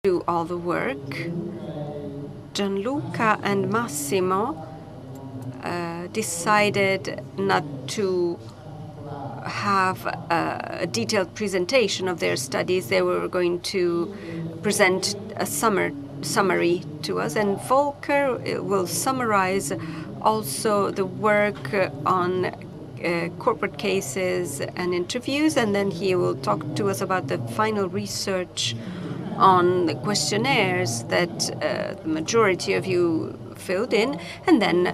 do all the work. Gianluca and Massimo decided not to have a detailed presentation of their studies. They were going to present a summary to us, and Volker will summarize also the work on corporate cases and interviews, and then he will talk to us about the final research on the questionnaires that the majority of you filled in, and then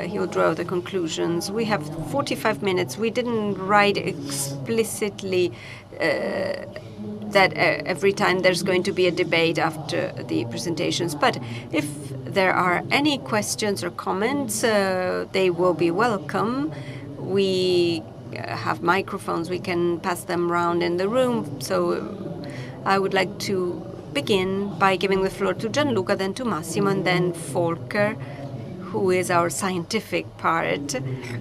he will draw the conclusions. We have 45 minutes. We didn't write explicitly that every time there's going to be a debate after the presentations, but if there are any questions or comments, they will be welcome. We have microphones. We can pass them around in the room. So I would like to begin by giving the floor to Gianluca, then to Massimo, and then Volker, who is our scientific part, who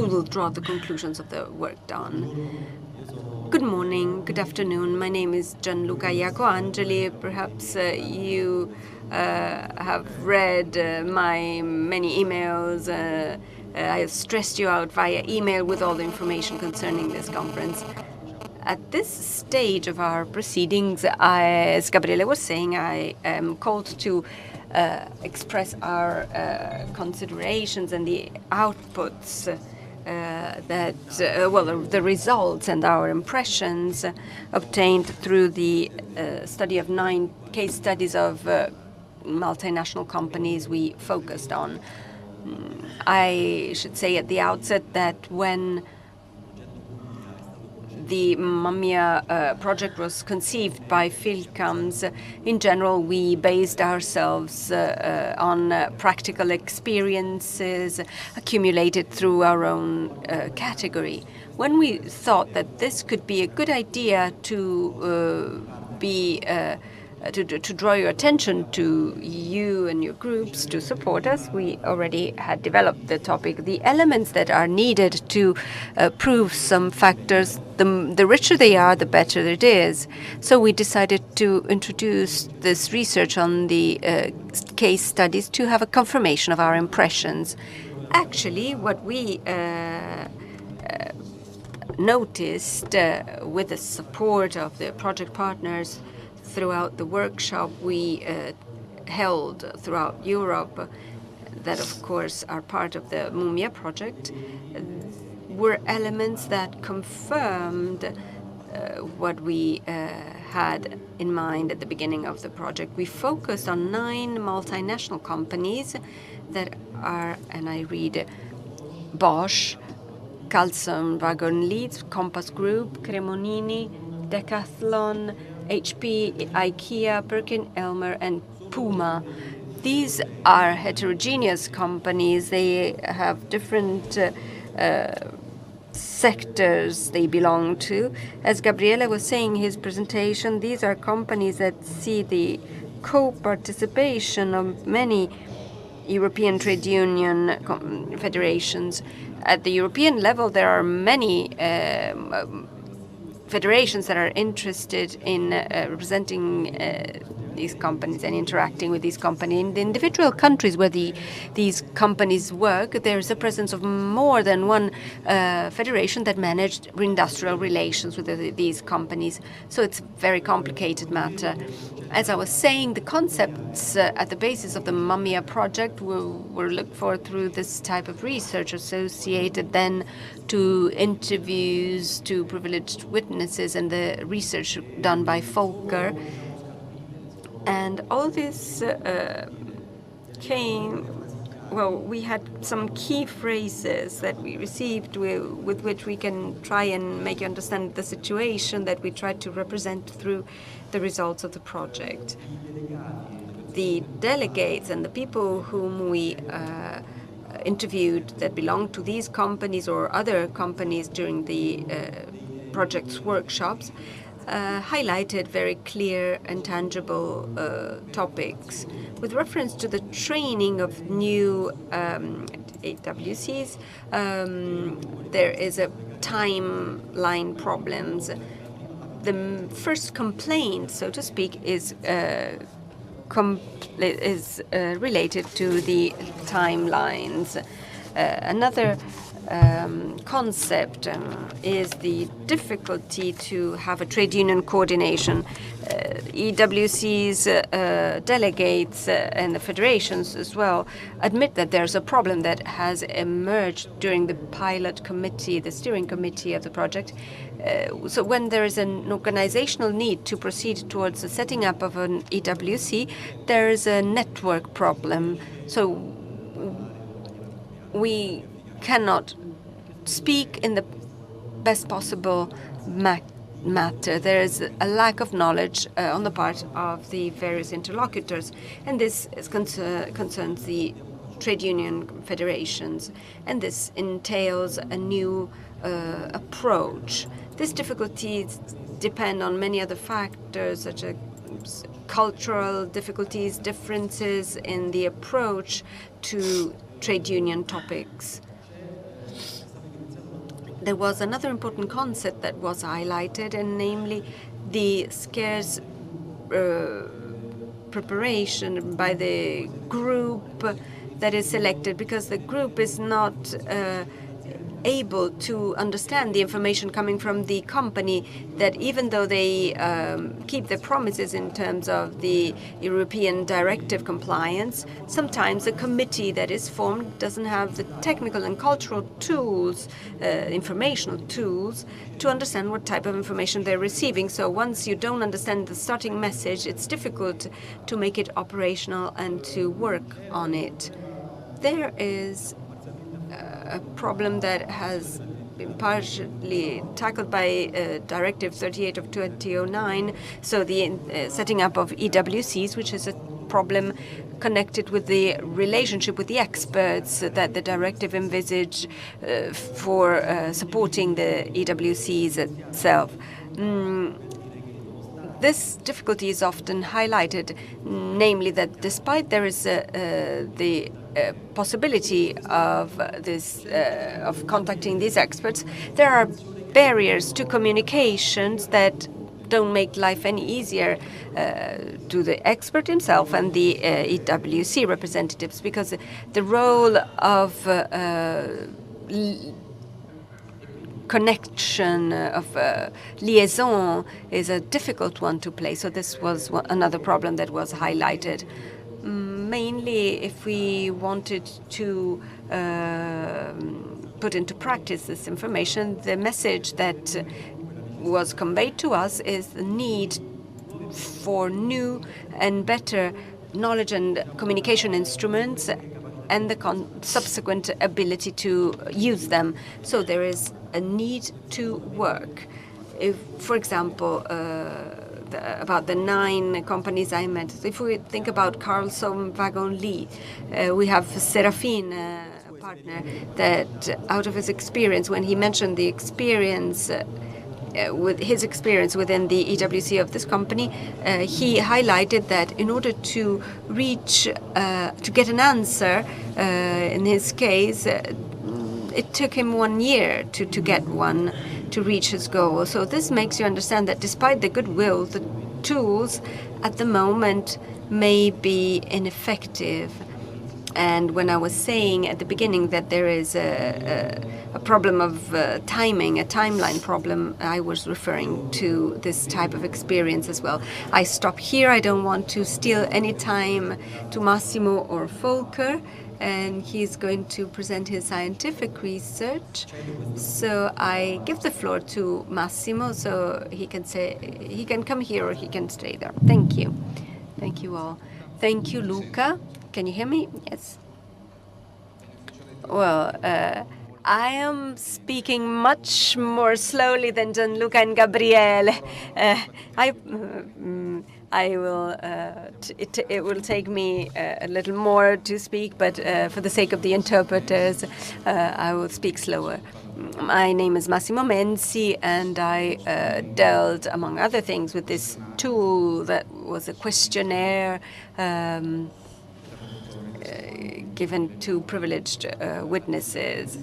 will draw the conclusions of the work done. Good morning, good afternoon. My name is Gianluca Iacoangeli. Perhaps you have read my many emails. I have stressed you out via email with all the information concerning this conference. At this stage of our proceedings, as Gabriele was saying, I am called to express our considerations and the outputs the results and our impressions obtained through the study of 9 case studies of multinational companies we focused on. I should say at the outset that when the MuMMIA project was conceived by Philcams, in general, we based ourselves on practical experiences accumulated through our own category. When we thought that this could be a good idea to draw your attention to you and your groups to support us, we already had developed the topic. The elements that are needed to prove some factors, the richer they are, the better it is. So we decided to introduce this research on the case studies to have a confirmation of our impressions. Actually, what we noticed with the support of the project partners throughout the workshop we held throughout Europe, that of course are part of the MuMMIA project, were elements that confirmed what we had in mind at the beginning of the project. We focused on 9 multinational companies that are, and I read, Bosch, Carlson Wagon Leeds, Compass Group, Cremonini, Decathlon, HP, IKEA, Perkin-Elmer, and Puma. These are heterogeneous companies. They have different sectors they belong to. As Gabriele was saying in his presentation, these are companies that see the co-participation of many European trade union federations. At the European level, there are many federations that are interested in representing these companies and interacting with these companies. In the individual countries where these companies work, there is a presence of more than one federation that managed industrial relations with these companies. So it's a very complicated matter. As I was saying, the concepts at the basis of the MuMMIA project were looked for through this type of research, associated then to interviews, to privileged witnesses, and the research done by Volker. And all this we had some key phrases that we received with which we can try and make you understand the situation that we tried to represent through the results of the project. The delegates and the people whom we interviewed that belonged to these companies or other companies during the project's workshops highlighted very clear and tangible topics. With reference to the training of new AWCs, there is a timeline problems. the first complaint, so to speak, is related to the timelines. Another concept is the difficulty to have a trade union coordination. EWC's delegates and the federations as well admit that there's a problem that has emerged during the pilot committee, the steering committee of the project. So when there is an organizational need to proceed towards the setting up of an EWC, there is a network problem. So we cannot speak in the best possible matter. There is a lack of knowledge on the part of the various interlocutors, and this concerns the trade union federations, and this entails a new approach. These difficulties depend on many other factors, such as cultural difficulties, differences in the approach to trade union topics. There was another important concept that was highlighted, and namely the scarce preparation by the group that is selected, because the group is not able to understand the information coming from the company, that even though they keep their promises in terms of the European directive compliance, sometimes a committee that is formed doesn't have the technical and cultural tools, informational tools, to understand what type of information they're receiving. So once you don't understand the starting message, it's difficult to make it operational and to work on it. There is a problem that has been partially tackled by Directive 38 of 2009, so the setting up of EWCs, which is a problem connected with the relationship with the experts that the directive envisage for supporting the EWCs itself. This difficulty is often highlighted, namely that despite there is the possibility of this of contacting these experts, there are barriers to communications that don't make life any easier to the expert himself and the EWC representatives, because the role of connection, of liaison, is a difficult one to play. So this was another problem that was highlighted. Mainly, if we wanted to put into practice this information, the message that was conveyed to us is the need for new and better knowledge and communication instruments and the subsequent ability to use them. So there is a need to work. If, for example, about the 9 companies I mentioned, if we think about Carlson Wagon Lee, we have Serafin, a partner, that out of his experience, when he mentioned the experience with his experience within the EWC of this company, he highlighted that in order to reach, to get an answer, in his case, it took him 1 year to get one, to reach his goal. So this makes you understand that despite the goodwill, the tools at the moment may be ineffective. And when I was saying at the beginning that there is a problem of timing, a timeline problem, I was referring to this type of experience as well. I stop here. I don't want to steal any time to Massimo or Volker, and he's going to present his scientific research. So I give the floor to Massimo, so he can come here or he can stay there. Thank you. Thank you all. Thank you, Luca. Can you hear me? Yes. Well, I am speaking much more slowly than Gianluca and Gabriele. I will. It will take me a little more to speak, but for the sake of the interpreters, I will speak slower. My name is Massimo Menzi, and I dealt, among other things, with this tool that was a questionnaire given to privileged witnesses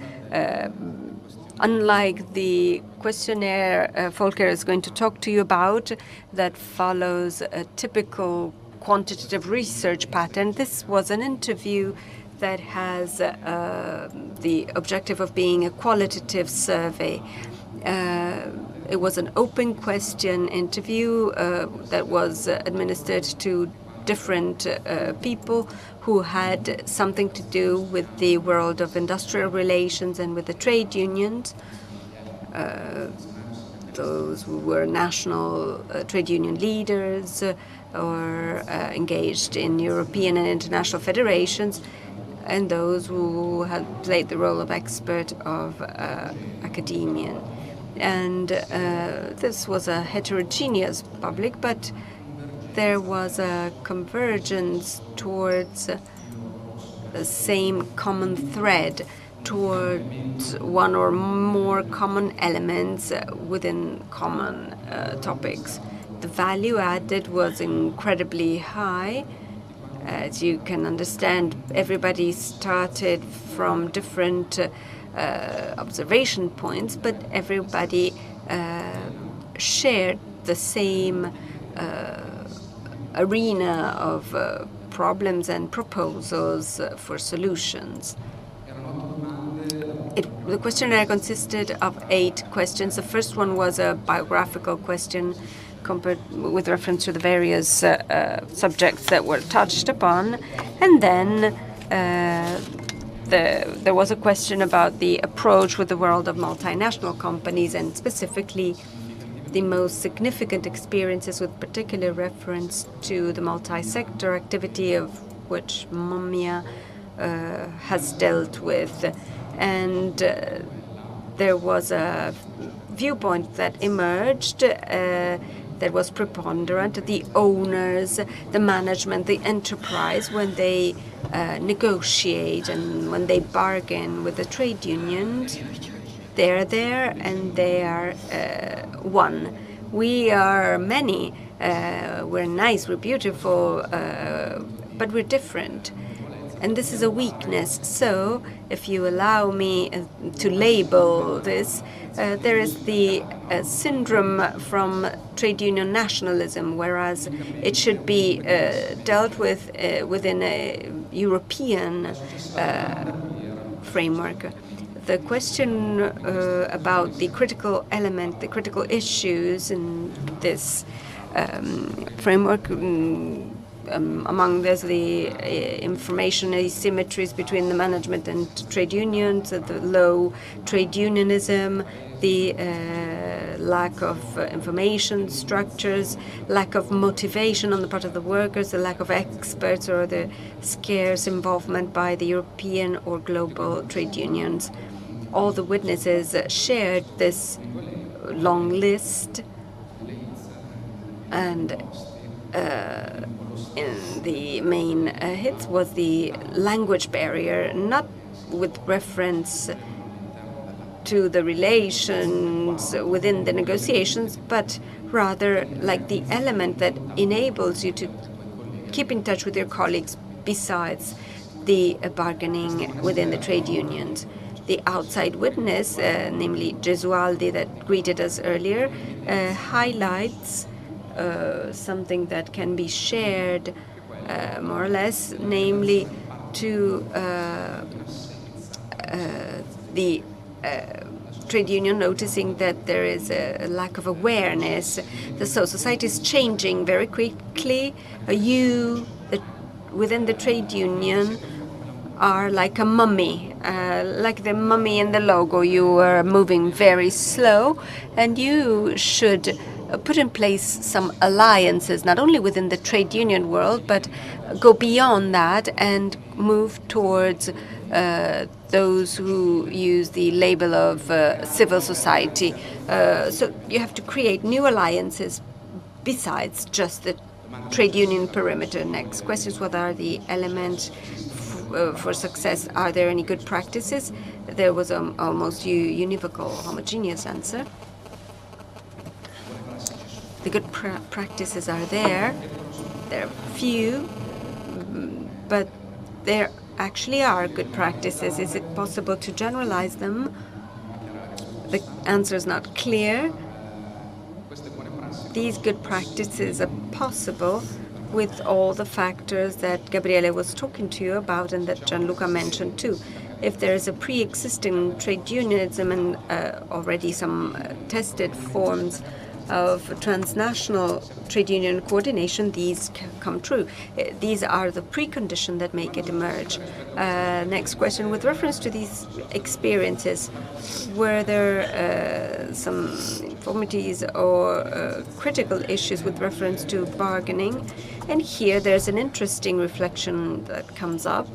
unlike the questionnaire Volker is going to talk to you about that follows a typical quantitative research pattern, this was an interview that has the objective of being a qualitative survey. It was an open question interview that was administered to different people who had something to do with the world of industrial relations and with the trade unions. Those who were national trade union leaders or engaged in European and international federations, and those who had played the role of expert of academia. And this was a heterogeneous public, but there was a convergence towards the same common thread, towards one or more common elements within common topics. The value added was incredibly high. As you can understand, everybody started from different observation points, but everybody shared the same arena of problems and proposals for solutions. The questionnaire consisted of 8 questions. The first one was a biographical question with reference to the various subjects that were touched upon. And then there was a question about the approach with the world of multinational companies, and specifically the most significant experiences with particular reference to the multi-sector activity of which MuMMIA has dealt with. And there was a viewpoint that emerged that was preponderant. The owners, the management, the enterprise, when they negotiate and when they bargain with the trade unions, they're there and they are one. We are many. We're nice, we're beautiful, but we're different. And this is a weakness. So, if you allow me to label this, there is the syndrome from trade union nationalism, whereas it should be dealt with within a European framework. The question about the critical element, the critical issues in this framework, among this, the information asymmetries between the management and trade unions, the low trade unionism, the lack of information structures, lack of motivation on the part of the workers, the lack of experts, or the scarce involvement by the European or global trade unions. All the witnesses shared this long list, and in the main hits was the language barrier, not with reference to the relations within the negotiations, but rather like the element that enables you to keep in touch with your colleagues besides the bargaining within the trade unions. The outside witness, namely Gesualdi, that greeted us earlier, highlights something that can be shared more or less, namely to the trade union noticing that there is a lack of awareness. So society is changing very quickly. You, within the trade union, are like a mummy, like the mummy in the logo. You are moving very slow, and you should put in place some alliances, not only within the trade union world, but go beyond that and move towards those who use the label of civil society. So you have to create new alliances besides just the trade union perimeter. Next questions: what are the elements for success? Are there any good practices? There was almost univocal, homogeneous answer. The good practices are there. There are few, but there actually are good practices. Is it possible to generalize them? the answer is not clear. These good practices are possible with all the factors that Gabriele was talking to you about and that Gianluca mentioned too. If there is a pre-existing trade unionism and already some tested forms of transnational trade union coordination, these come true. These are the preconditions that make it emerge. Next question. With reference to these experiences, were there some infirmities or critical issues with reference to bargaining? And here there's an interesting reflection that comes up.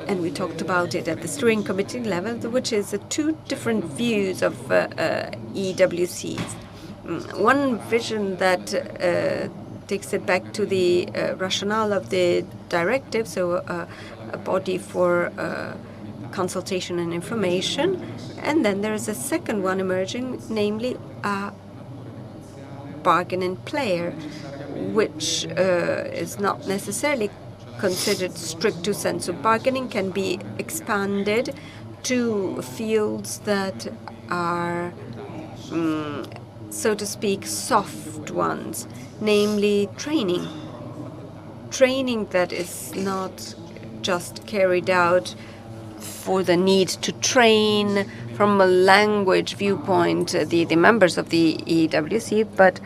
And we talked about it at the steering committee level, which is two different views of EWCs. One vision that takes it back to the rationale of the directive, so a body for consultation and information. And then there is a second one emerging, namely a bargaining player, which is not necessarily considered strict sensu. Bargaining can be expanded to fields that are, so to speak, soft ones, namely training. Training that is not just carried out for the need to train from a language viewpoint the members of the EWC, but a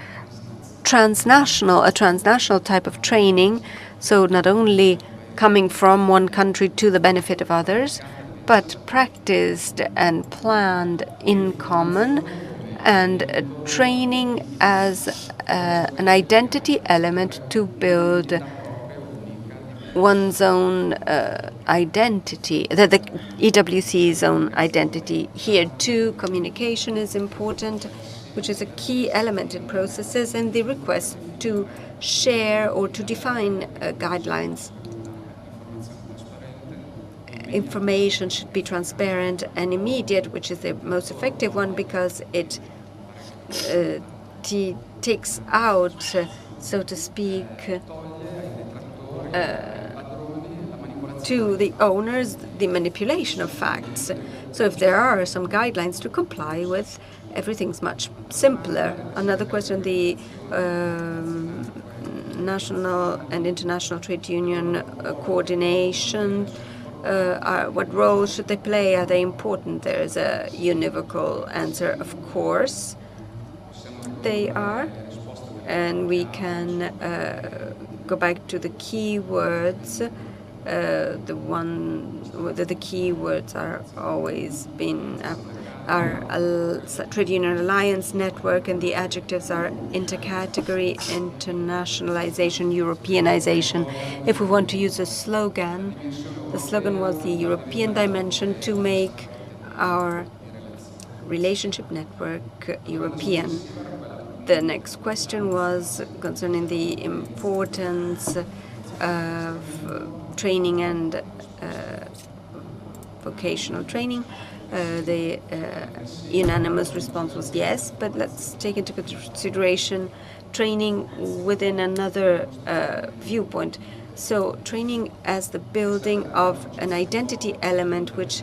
transnational type of training. So not only coming from one country to the benefit of others, but practiced and planned in common, and training as an identity element to build one's own identity, the EWC's own identity. Here too, communication is important, which is a key element in processes, and the request to share or to define guidelines. Information should be transparent and immediate, which is the most effective one because it takes out, so to speak, to the owners the manipulation of facts. So if there are some guidelines to comply with, everything's much simpler. Another question, the national and international trade union coordination, what role should they play? Are they important? There is a univocal answer, of course they are. And we can go back to the key words. The key words are always been our trade union alliance network, and the adjectives are intercategory, internationalization, Europeanization. If we want to use a slogan, the slogan was the European dimension to make our relationship network European. The next question was concerning the importance of training and vocational training. The unanimous response was yes, but let's take into consideration training within another viewpoint. So training as the building of an identity element, which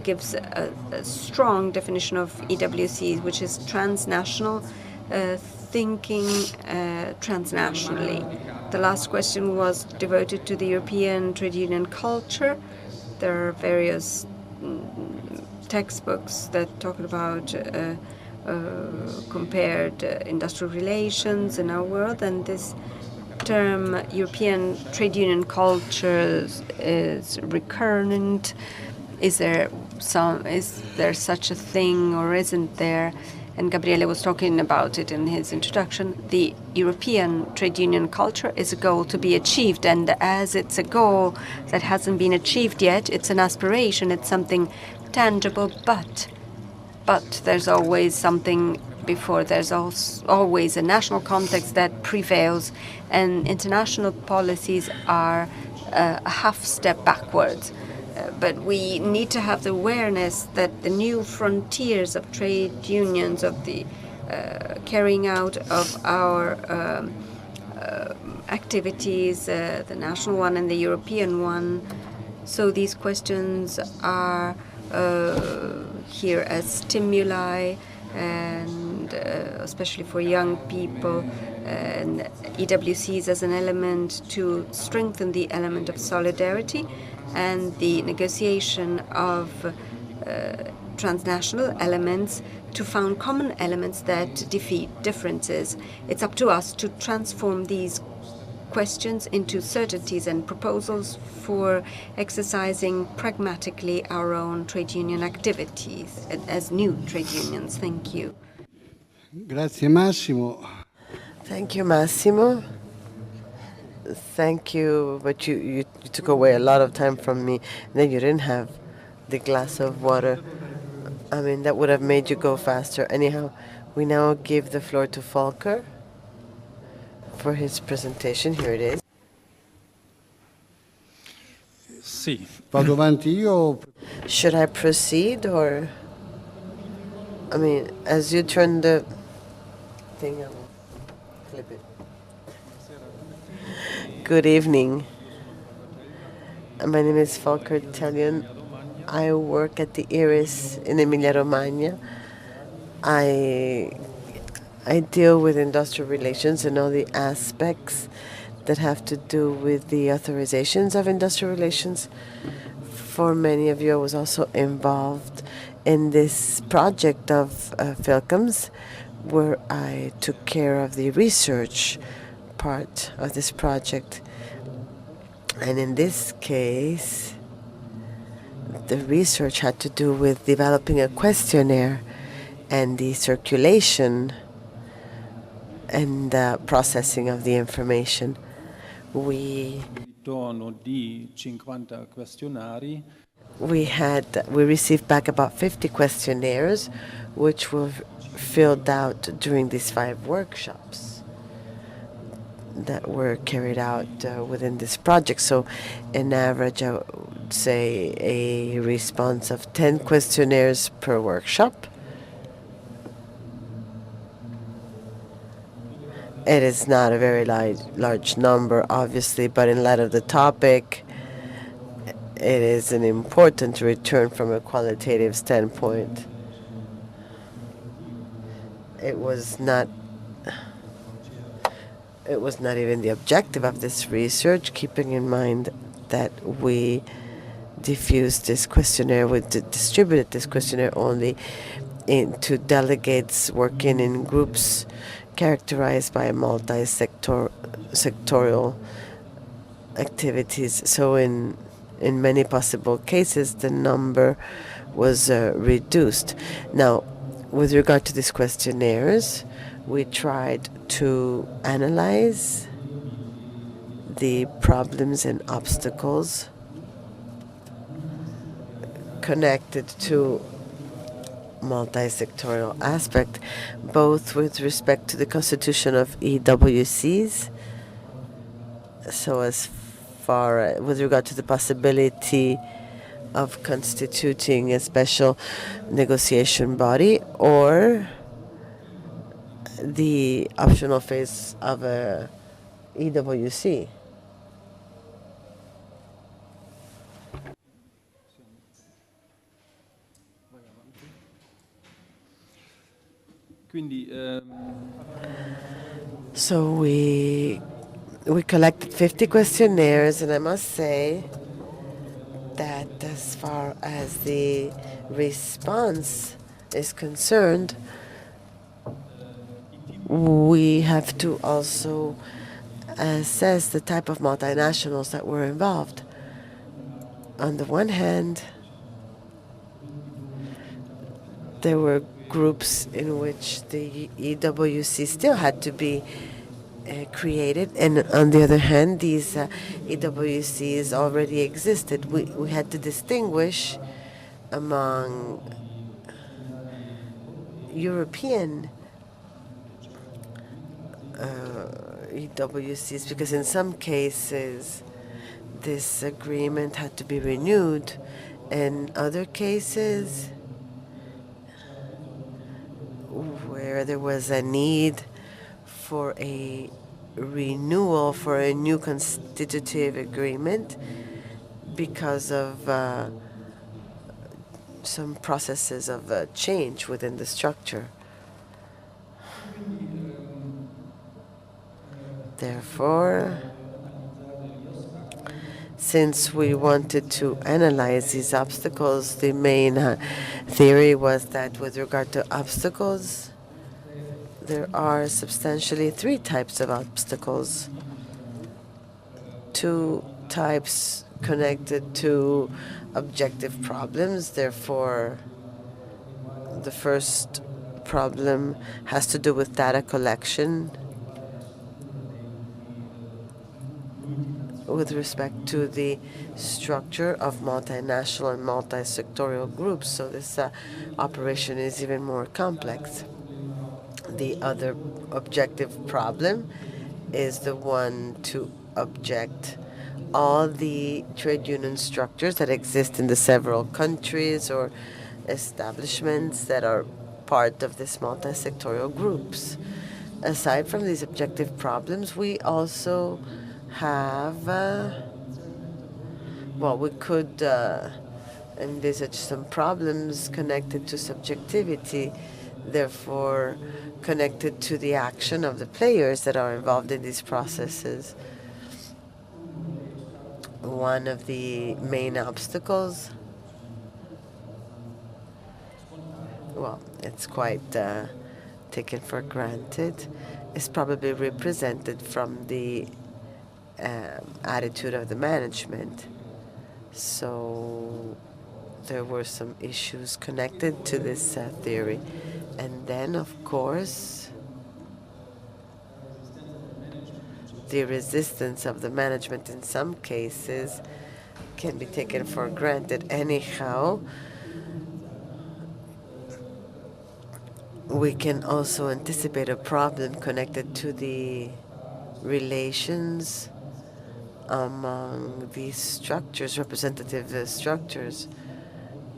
gives a strong definition of EWCs, which is transnational, thinking transnationally. The last question was devoted to the European trade union culture. There are various textbooks that talk about compared industrial relations in our world, and this term European trade union culture is recurrent. Is there such a thing, or isn't there? And Gabriele was talking about it in his introduction. The European trade union culture is a goal to be achieved, and as it's a goal that hasn't been achieved yet, it's an aspiration, it's something tangible, but there's always something before. There's always a national context that prevails, and international policies are a half step backwards. But we need to have the awareness that the new frontiers of trade unions, of the carrying out of our activities, the national one and the European one. So these questions are here as stimuli, and especially for young people, and EWCs as an element to strengthen the element of solidarity and the negotiation of transnational elements to found common elements that defeat differences. It's up to us to transform these questions into certainties and proposals for exercising pragmatically our own trade union activities as new trade unions. Thank you. Grazie Massimo. Thank you, Massimo. Thank you, but you took away a lot of time from me. Then you didn't have the glass of water. I mean, that would have made you go faster. Anyhow, we now give the floor to Volker for his presentation. Here it is. Sì. Vado avanti io. Should I proceed, or? I mean, as you turn the thing, I will flip it. Good evening. My name is Volker Italian. I work at the IRIS in Emilia-Romagna. I deal with industrial relations and all the aspects that have to do with the authorizations of industrial relations. For many of you, I was also involved in this project of Philcoms, where I took care of the research part of this project. And in this case, the research had to do with developing a questionnaire and the circulation and the processing of the information. We received back about 50 questionnaires, which were filled out during these 5 workshops that were carried out within this project. So, in average, I would say a response of 10 questionnaires per workshop. It is not a very large number, obviously, but in light of the topic, it is an important return from a qualitative standpoint. It was not even the objective of this research, keeping in mind that we diffused this questionnaire, we distributed this questionnaire only to delegates working in groups characterized by multisectoral activities. So in many possible cases, the number was reduced. Now, with regard to these questionnaires, we tried to analyze the problems and obstacles connected to multisectoral aspect, both with respect to the constitution of EWCs, so as far with regard to the possibility of constituting a special negotiation body, or the optional phase of a EWC. So we collected 50 questionnaires, and I must say that as far as the response is concerned, we have to also assess the type of multinationals that were involved. On the one hand, there were groups in which the EWC still had to be created, and on the other hand, these EWCs already existed. We had to distinguish among European EWCs, because in some cases this agreement had to be renewed. In other cases, where there was a need for a renewal, for a new constitutive agreement, because of some processes of change within the structure. Therefore, since we wanted to analyze these obstacles, the main theory was that with regard to obstacles, there are substantially three types of obstacles. Two types connected to objective problems. Therefore, the first problem has to do with data collection with respect to the structure of multinational and multisectorial groups. So this operation is even more complex. The other objective problem is the one to object all the trade union structures that exist in the several countries or establishments that are part of this multisectorial groups. Aside from these objective problems, we also have, we could envisage some problems connected to subjectivity, therefore connected to the action of the players that are involved in these processes. One of the main obstacles, it's quite taken for granted, is probably represented from the attitude of the management. So there were some issues connected to this theory. And then, of course, the resistance of the management in some cases can be taken for granted. Anyhow, we can also anticipate a problem connected to the relations among these structures, representative structures,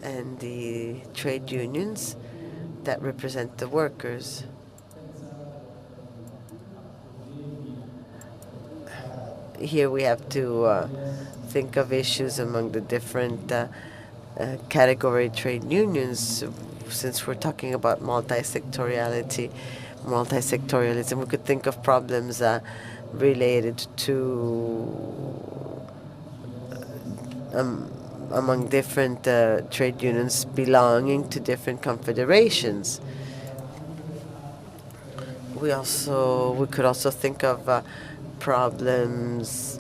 and the trade unions that represent the workers. Here we have to think of issues among the different category trade unions. Since we're talking about multisectorialism, we could think of problems related to among different trade unions belonging to different confederations. We could also think of problems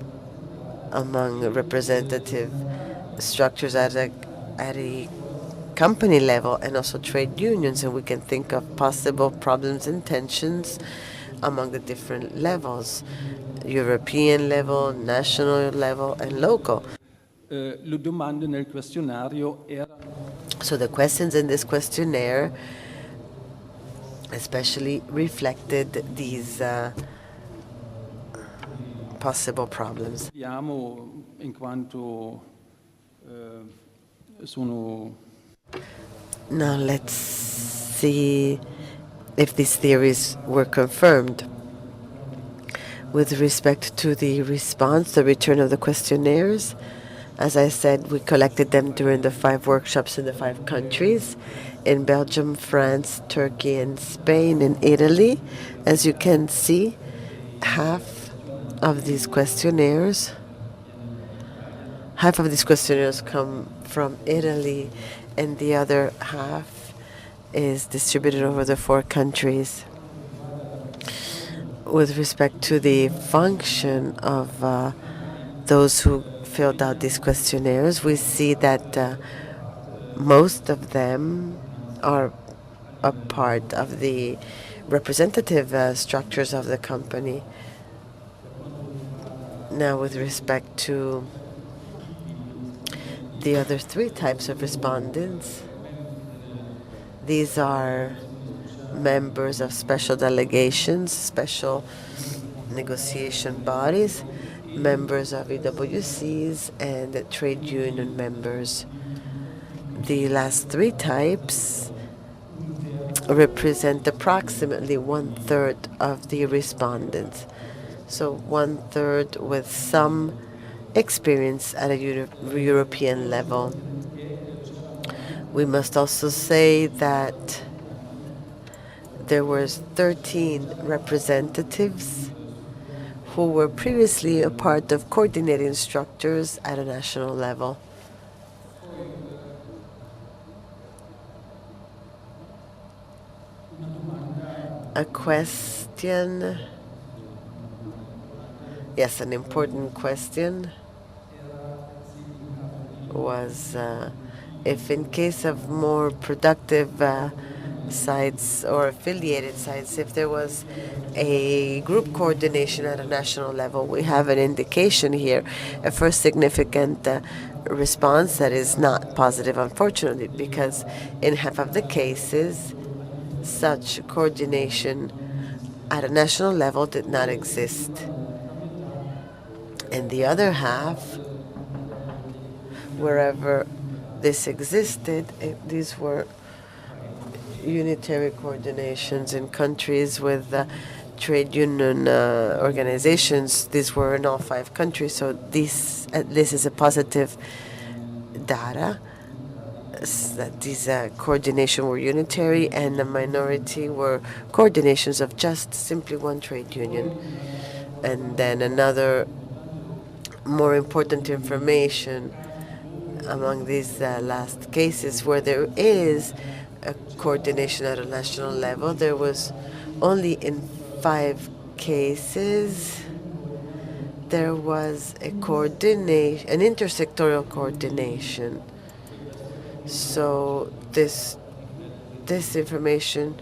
among representative structures at a company level and also trade unions, and we can think of possible problems and tensions among the different levels, European level, national level, and local. Le domande nel questionario erano. So the questions in this questionnaire especially reflected these possible problems. Vediamo in quanto sono. Now let's see if these theories were confirmed. With respect to the response, the return of the questionnaires, as I said, we collected them during the 5 workshops in the 5 countries, in Belgium, France, Turkey, and Spain, and Italy. As you can see, half of these questionnaires come from Italy, and the other half is distributed over the 4 countries. With respect to the function of those who filled out these questionnaires, we see that most of them are a part of the representative structures of the company. Now, with respect to the other 3 types of respondents, these are members of special delegations, special negotiation bodies, members of EWCs, and trade union members. The last 3 types represent approximately 1/3 of the respondents. So 1/3 with some experience at a European level. We must also say that there were 13 representatives who were previously a part of coordinating structures at a national level. A question, yes, an important question was if in case of more productive sites or affiliated sites, if there was a group coordination at a national level. We have an indication here, a first significant response that is not positive, unfortunately, because in half of the cases, such coordination at a national level did not exist. In the other half, wherever this existed, these were unitary coordinations in countries with trade union organizations. These were in all 5 countries, so this is a positive data that these coordination were unitary, and the minority were coordinations of just simply one trade union. And then another more important information among these last cases where there is a coordination at a national level, there was only in 5 cases there was a coordination, an intersectorial coordination. So this information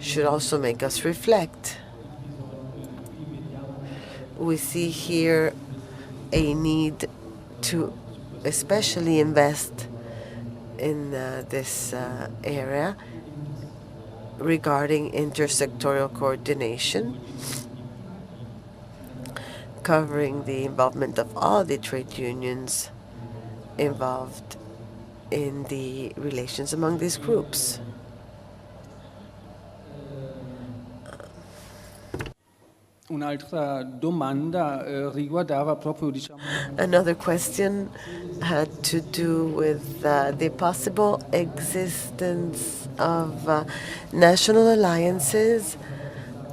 should also make us reflect. We see here a need to especially invest in this area regarding intersectorial coordination, covering the involvement of all the trade unions involved in the relations among these groups. Un'altra domanda riguardava proprio, diciamo, Another question had to do with the possible existence of national alliances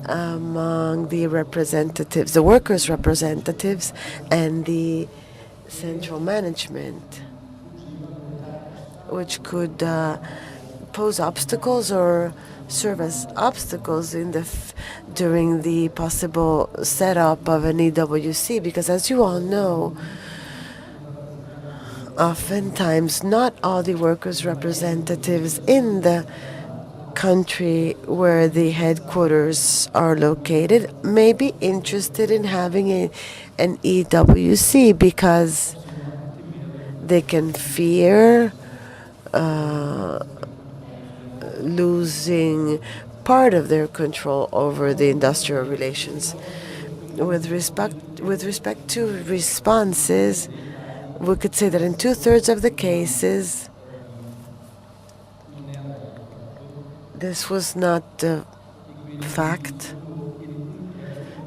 among the representatives, the workers' representatives, and the central management, which could pose obstacles or serve as obstacles in during the possible setup of an EWC, because as you all know, oftentimes not all the workers' representatives in the country where the headquarters are located may be interested in having an EWC because they can fear losing part of their control over the industrial relations. With respect to responses, we could say that in 2/3 of the cases, this was not the fact.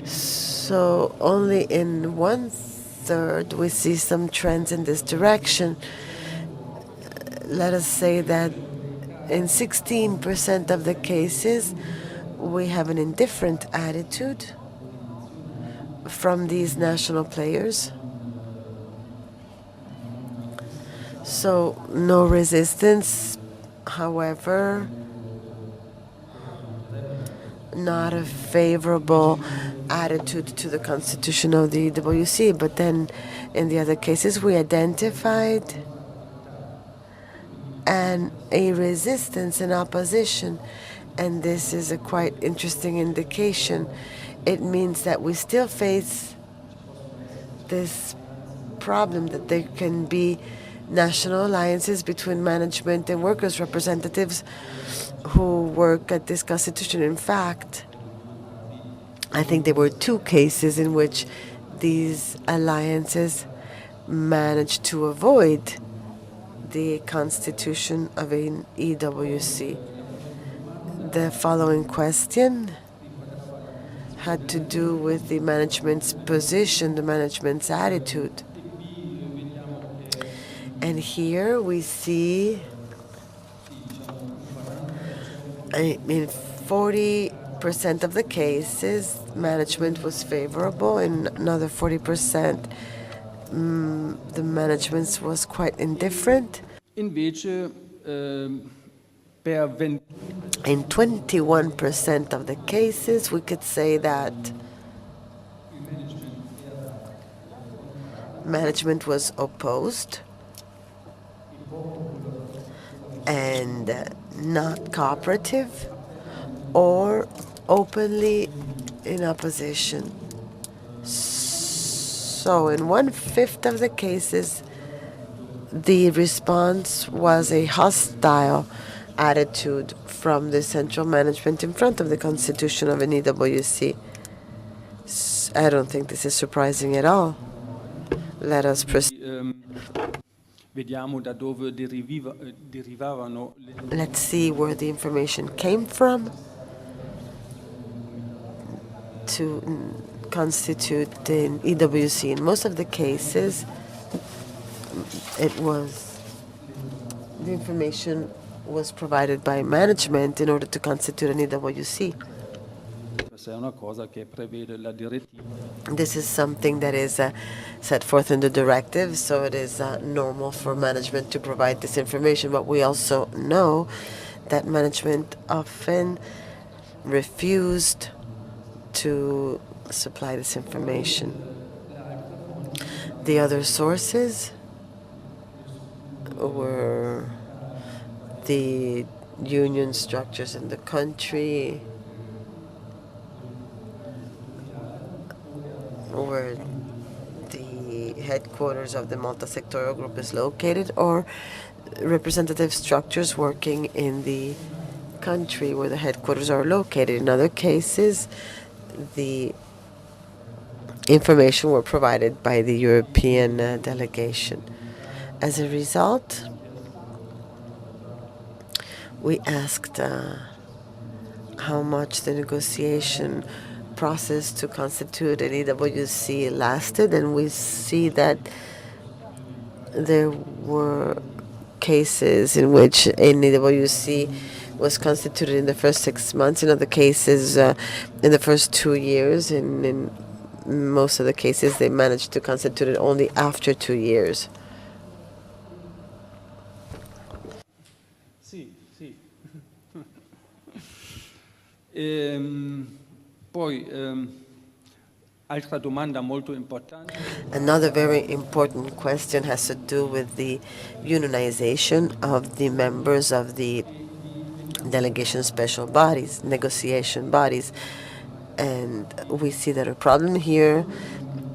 So only in 1/3 we see some trends in this direction. Let us say that in 16% of the cases, we have an indifferent attitude from these national players. So no resistance, however, not a favorable attitude to the constitution of the EWC. But then in the other cases, we identified a resistance and opposition, and this is a quite interesting indication. It means that we still face this problem that there can be national alliances between management and workers' representatives who work at this constitution. In fact, I think there were 2 cases in which these alliances managed to avoid the constitution of an EWC. The following question had to do with the management's position, the management's attitude. And here we see In 40% of the cases, management was favorable. In another 40%, the management was quite indifferent. Invece, In 21% of the cases, we could say that management was opposed and not cooperative or openly in opposition. So in 1/5 of the cases, the response was a hostile attitude from the central management in front of the constitution of an EWC. I don't think this is surprising at all. Let us proceed. vediamo da dove derivavano Let's see where the information came from to constitute an EWC. In most of the cases, the information was provided by management in order to constitute an EWC. Questa è una cosa che prevede la direttiva. This is something that is set forth in the directive, so it is normal for management to provide this information. But we also know that management often refused to supply this information. The other sources were the union structures in the country, where the headquarters of the multisectoral group is located, or representative structures working in the country where the headquarters are located. In other cases, the information were provided by the European delegation. As a result, we asked how much the negotiation process to constitute an EWC lasted, and we see that there were cases in which an EWC was constituted in the first 6 months, in other cases in the first 2 years, and in most of the cases they managed to constitute it only after 2 years. Sì. Poi, altra domanda molto importante. Another very important question has to do with the unionization of the members of the delegation special bodies, negotiation bodies. And we see that a problem here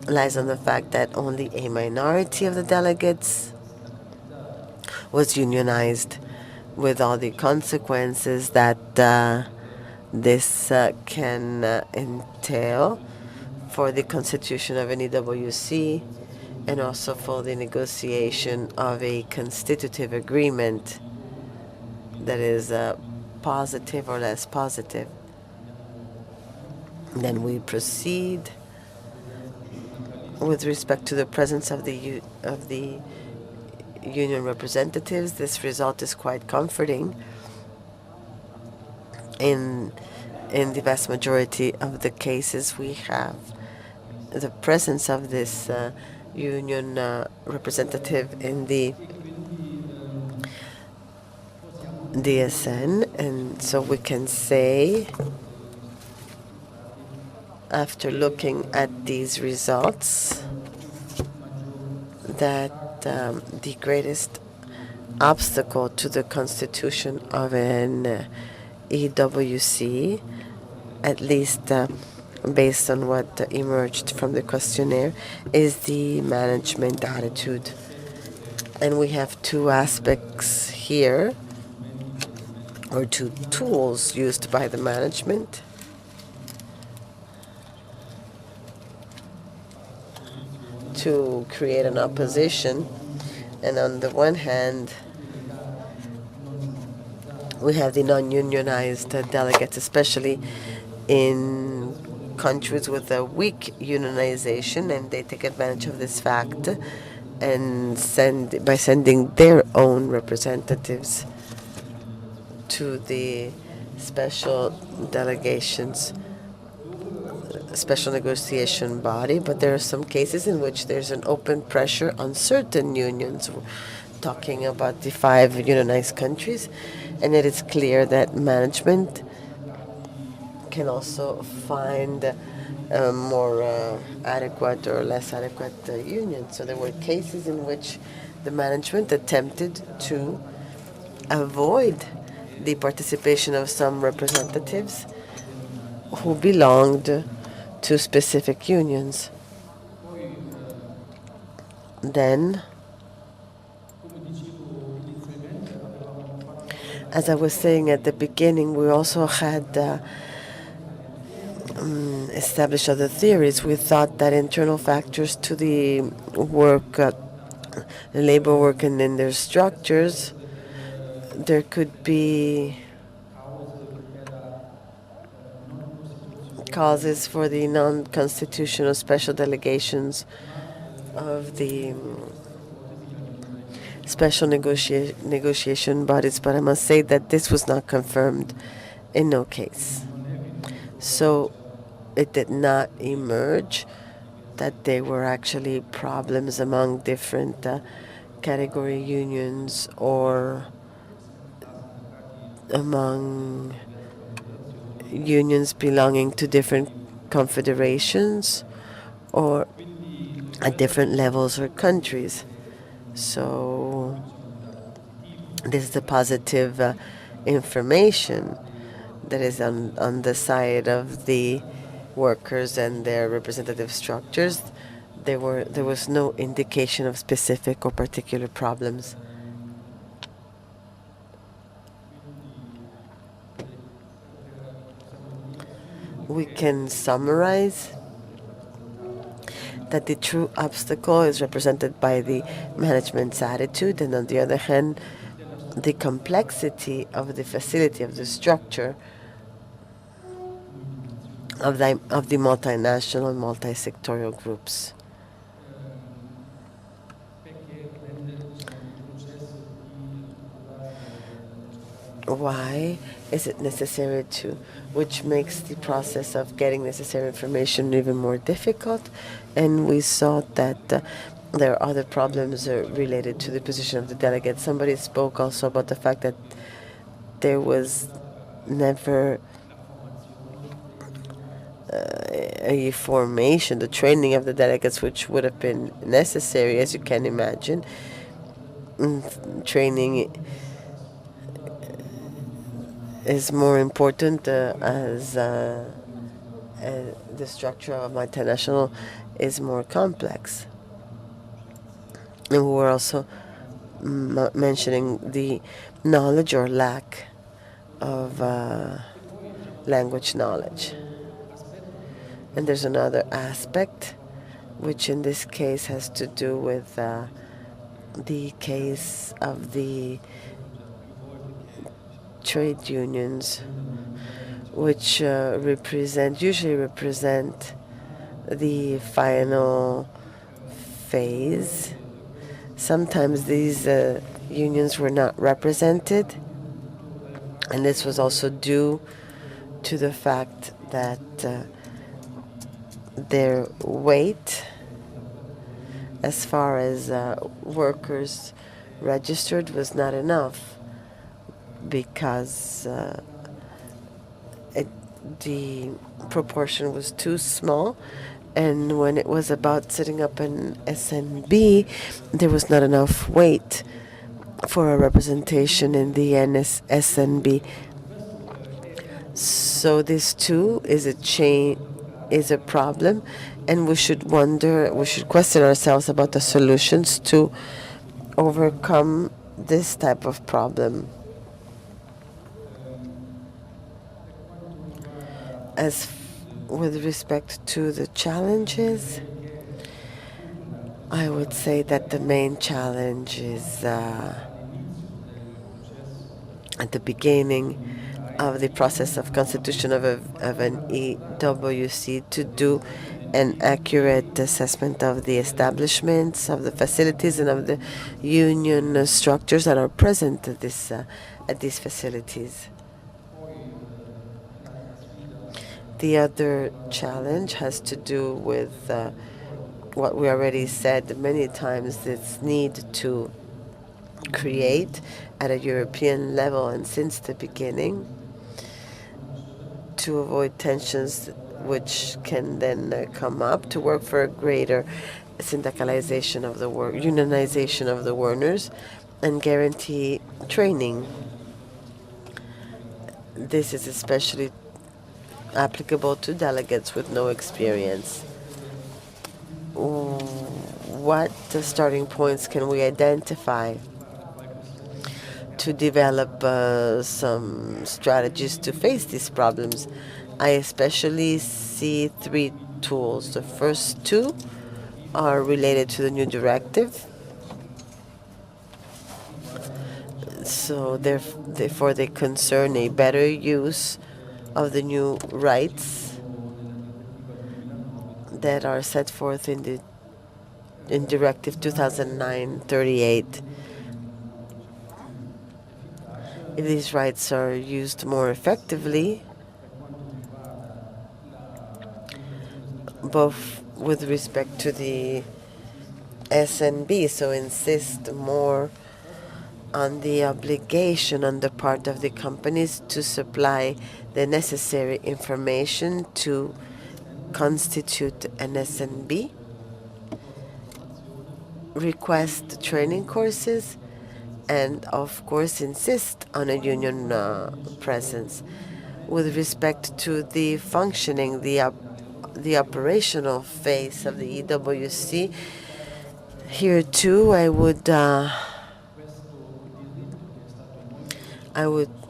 lies on the fact that only a minority of the delegates was unionized, with all the consequences that this can entail for the constitution of an EWC and also for the negotiation of a constitutive agreement that is positive or less positive. Then we proceed with respect to the presence of the union representatives. This result is quite comforting. In the vast majority of the cases, we have the presence of this union representative in the DSN, and so we can say, after looking at these results, that the greatest obstacle to the constitution of an EWC, at least based on what emerged from the questionnaire, is the management attitude. And we have two aspects here, or two tools used by the management to create an opposition. And on the one hand, we have the non-unionized delegates, especially in countries with a weak unionization, and they take advantage of this fact and sending their own representatives to the special delegations, special negotiation body, but there are some cases in which there's an open pressure on certain unions. We're talking about the 5 unionized countries, and it is clear that management can also find more adequate or less adequate unions. So there were cases in which the management attempted to avoid the participation of some representatives who belonged to specific unions. Then, as I was saying at the beginning, we also had established other theories. We thought that internal factors to the work, the labor work, and in their structures, there could be causes for the non-constitutional special delegations of the special negotiation bodies, but I must say that this was not confirmed in no case. So it did not emerge that there were actually problems among different category unions or among unions belonging to different confederations or at different levels or countries. So this is the positive information that is on the side of the workers and their representative structures. There was no indication of specific or particular problems. We can summarize that the true obstacle is represented by the management's attitude, and on the other hand, the complexity of the facility, of the structure of the multinational and multisectorial groups. Why is it necessary to, which makes the process of getting necessary information even more difficult? And we saw that there are other problems related to the position of the delegate. Somebody spoke also about the fact that there was never a formation, the training of the delegates, which would have been necessary, as you can imagine. Training is more important as the structure of multinational is more complex. And we were also mentioning the knowledge or lack of language knowledge. And there's another aspect, which in this case has to do with the case of the trade unions, which usually represent the final phase. Sometimes these unions were not represented, and this was also due to the fact that their weight, as far as workers registered, was not enough, because the proportion was too small, and when it was about setting up an SNB, there was not enough weight for a representation in the SNB. So this too is a problem, and we should question ourselves about the solutions to overcome this type of problem. As with respect to the challenges, I would say that the main challenge is at the beginning of the process of constitution of an EWC to do an accurate assessment of the establishments, of the facilities, and of the union structures that are present at these facilities. The other challenge has to do with what we already said many times, this need to create at a European level and since the beginning to avoid tensions which can then come up, to work for a greater syndicalization of the work, unionization of the workers, and guarantee training. This is especially applicable to delegates with no experience. What starting points can we identify to develop some strategies to face these problems? I especially see 3 tools. The first 2 are related to the new directive. So therefore they concern a better use of the new rights that are set forth in Directive 2009/38. If these rights are used more effectively, both with respect to the SNB, so insist more on the obligation on the part of the companies to supply the necessary information to constitute an SNB, request training courses, and of course insist on a union presence. With respect to the functioning, the operational phase of the EWC, here too I would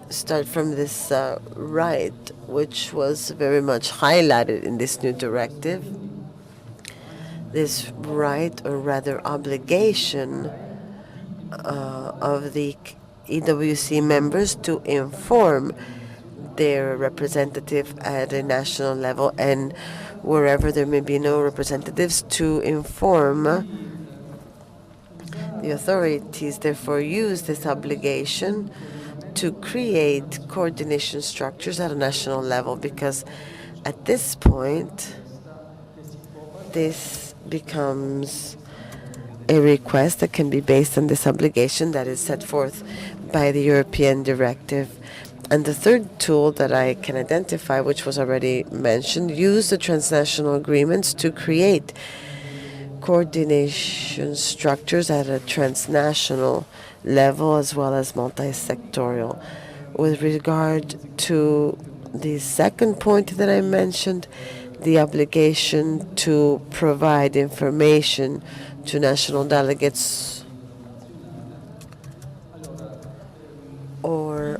start from this right, which was very much highlighted in this new directive. This right, or rather obligation, of the EWC members to inform their representative at a national level, and wherever there may be no representatives, to inform the authorities. Therefore, use this obligation to create coordination structures at a national level, because at this point, this becomes a request that can be based on this obligation that is set forth by the European directive. And the third tool that I can identify, which was already mentioned, use the transnational agreements to create coordination structures at a transnational level as well as multisectorial. With regard to the second point that I mentioned, the obligation to provide information to national delegates or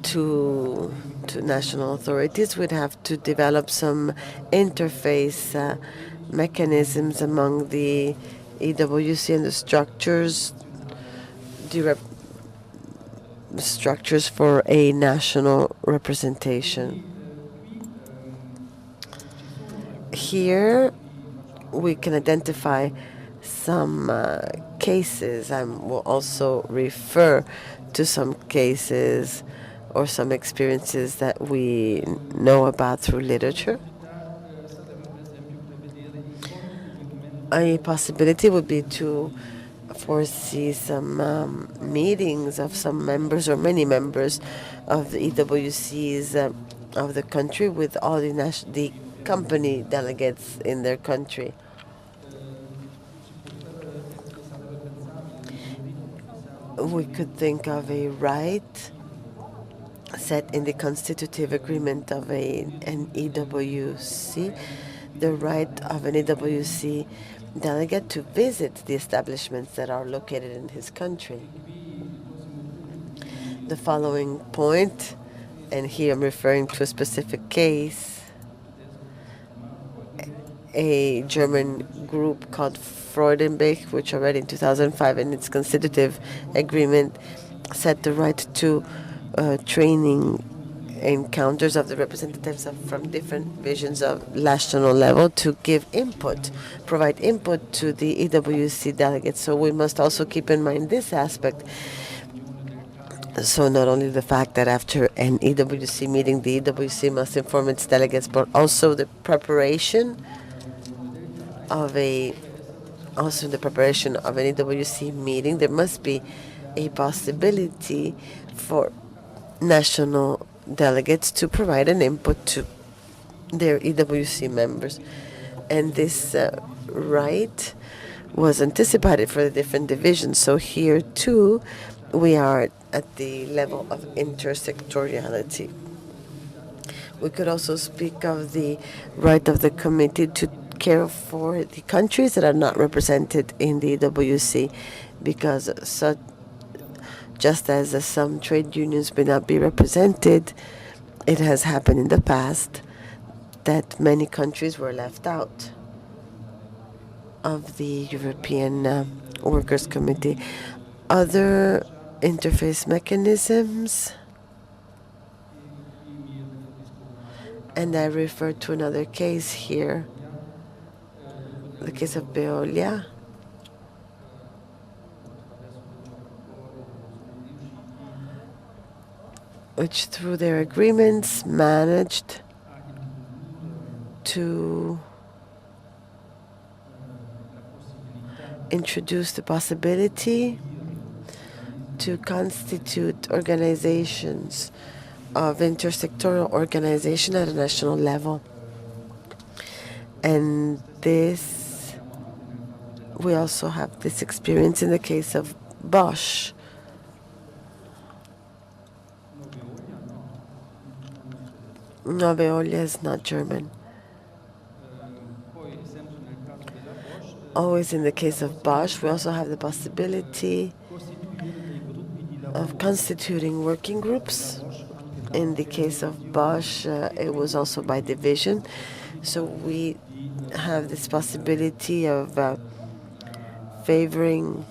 to national authorities, would have to develop some interface mechanisms among the EWC and the structures for a national representation. Here we can identify some cases. I will also refer to some cases or some experiences that we know about through literature. A possibility would be to foresee some meetings of some members or many members of the EWCs of the country with all the company delegates in their country. We could think of a right set in the constitutive agreement of an EWC, the right of an EWC delegate to visit the establishments that are located in his country. The following point, and here I'm referring to a specific case, a German group called Freudenberg, which already in 2005 in its constitutive agreement set the right to training encounters of the representatives from different visions of national level to give input, provide input to the EWC delegates. So we must also keep in mind this aspect. So not only the fact that after an EWC meeting, the EWC must inform its delegates, but also the preparation of an EWC meeting, there must be a possibility for national delegates to provide an input to their EWC members. And this right was anticipated for the different divisions. So here too, we are at the level of intersectoriality. We could also speak of the right of the committee to care for the countries that are not represented in the EWC, because just as some trade unions may not be represented, it has happened in the past that many countries were left out of the European Workers' Committee. Other interface mechanisms, and I refer to another case here, the case of Veolia, which through their agreements managed to introduce the possibility to constitute organizations of intersectoral organization at a national level. And this, we also have this experience in the case of Bosch. No, Veolia is not German. Always in the case of Bosch, we also have the possibility of constituting working groups. In the case of Bosch, it was also by division. So we have this possibility of favoring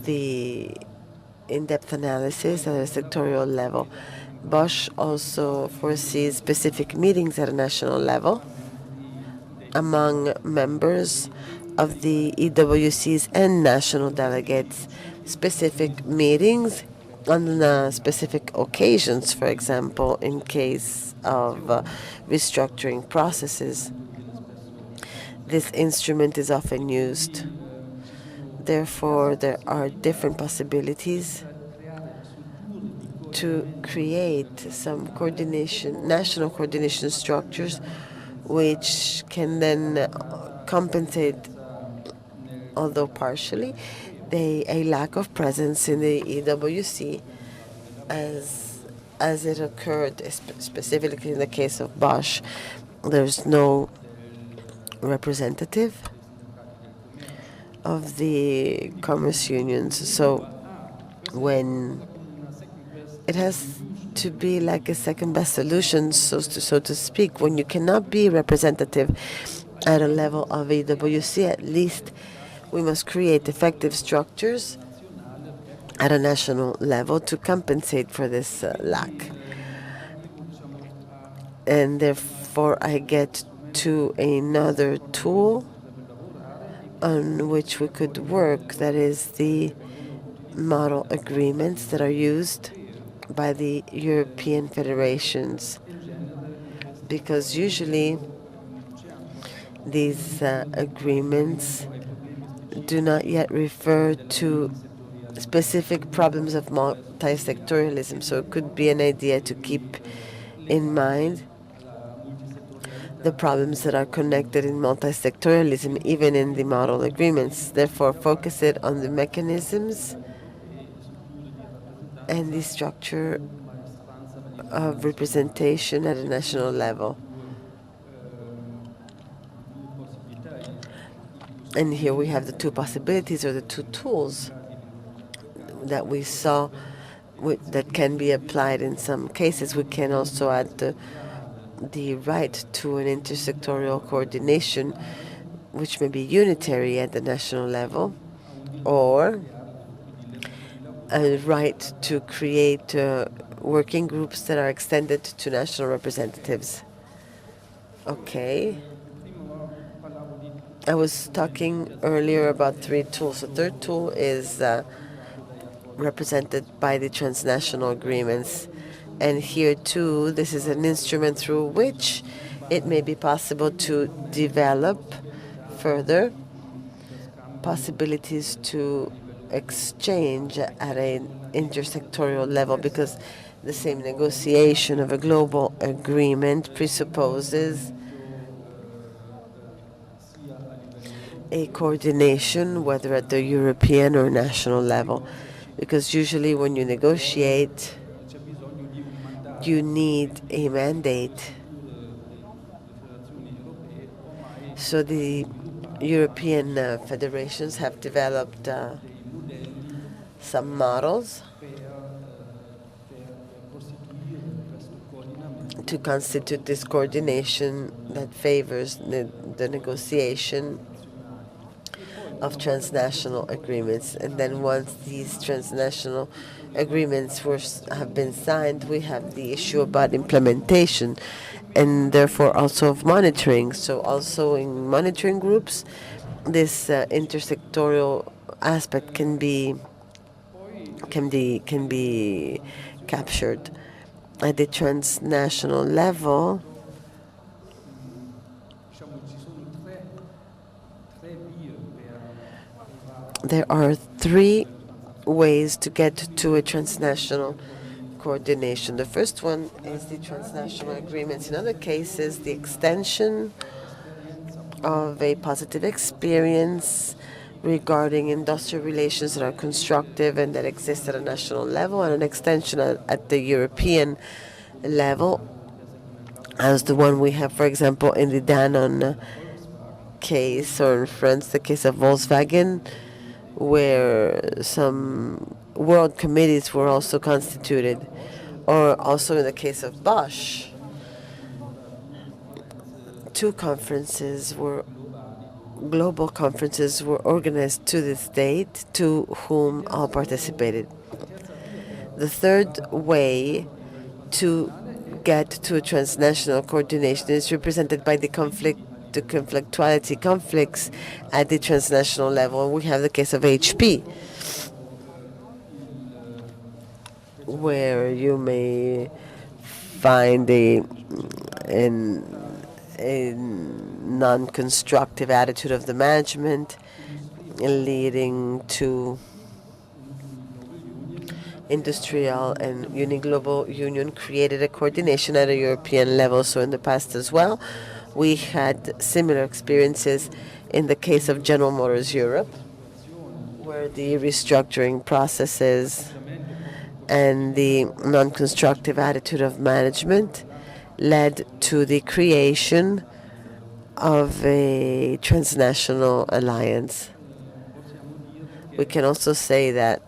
the in-depth analysis at a sectorial level. Bosch also foresees specific meetings at a national level among members of the EWCs and national delegates, specific meetings on specific occasions, for example, in case of restructuring processes. This instrument is often used. Therefore, there are different possibilities to create some coordination, national coordination structures, which can then compensate, although partially, a lack of presence in the EWC, as it occurred specifically in the case of Bosch. There's no representative of the commerce unions. So when it has to be like a second best solution, so to speak, when you cannot be representative at a level of EWC, at least we must create effective structures at a national level to compensate for this lack. And therefore, I get to another tool on which we could work, that is the model agreements that are used by the European federations, because usually these agreements do not yet refer to specific problems of multisectorialism. So it could be an idea to keep in mind the problems that are connected in multisectorialism, even in the model agreements. Therefore, focus it on the mechanisms and the structure of representation at a national level. And here we have the two possibilities, or the two tools that we saw that can be applied in some cases. We can also add the right to an intersectorial coordination, which may be unitary at the national level, or a right to create working groups that are extended to national representatives. Okay. I was talking earlier about three tools. The third tool is represented by the transnational agreements. And here too, this is an instrument through which it may be possible to develop further possibilities to exchange at an intersectorial level, because the same negotiation of a global agreement presupposes a coordination, whether at the European or national level. Because usually when you negotiate, you need a mandate. So the European federations have developed some models to constitute this coordination that favors the negotiation of transnational agreements. And then once these transnational agreements have been signed, we have the issue about implementation and therefore also of monitoring. So also in monitoring groups, this intersectorial aspect can be captured. At the transnational level, there are three ways to get to a transnational coordination. The first one is the transnational agreements. In other cases, the extension of a positive experience regarding industrial relations that are constructive and that exist at a national level, and an extension at the European level, as the one we have, for example, in the Danone case, or in France, the case of Volkswagen, where some world committees were also constituted, or also in the case of Bosch, global conferences were organized to this date, to whom all participated. The third way to get to a transnational coordination is represented by the conflicts at the transnational level. We have the case of HP, where you may find a non-constructive attitude of the management, leading to industrial and global union created a coordination at a European level. So in the past as well, we had similar experiences in the case of General Motors Europe, where the restructuring processes and the non-constructive attitude of management led to the creation of a transnational alliance. We can also say that,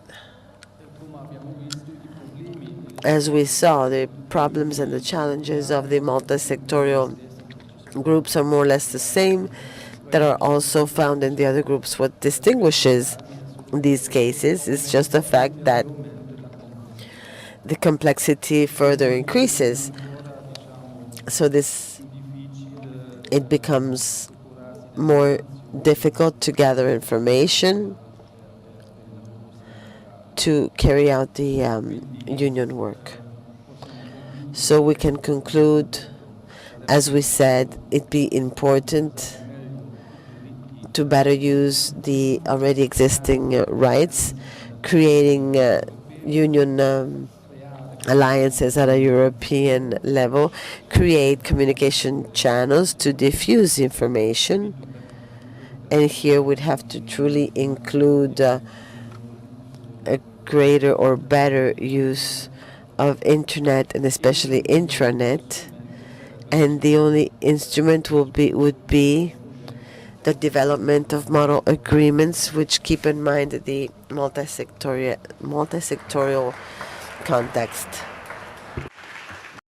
as we saw, the problems and the challenges of the multisectorial groups are more or less the same that are also found in the other groups. What distinguishes these cases is just the fact that the complexity further increases. So it becomes more difficult to gather information, to carry out the union work. So we can conclude, as we said, it'd be important to better use the already existing rights, creating union alliances at a European level, create communication channels to diffuse information. And here we'd have to truly include a greater or better use of internet, and especially intranet. And the only instrument would be the development of model agreements, which keep in mind the multisectorial context.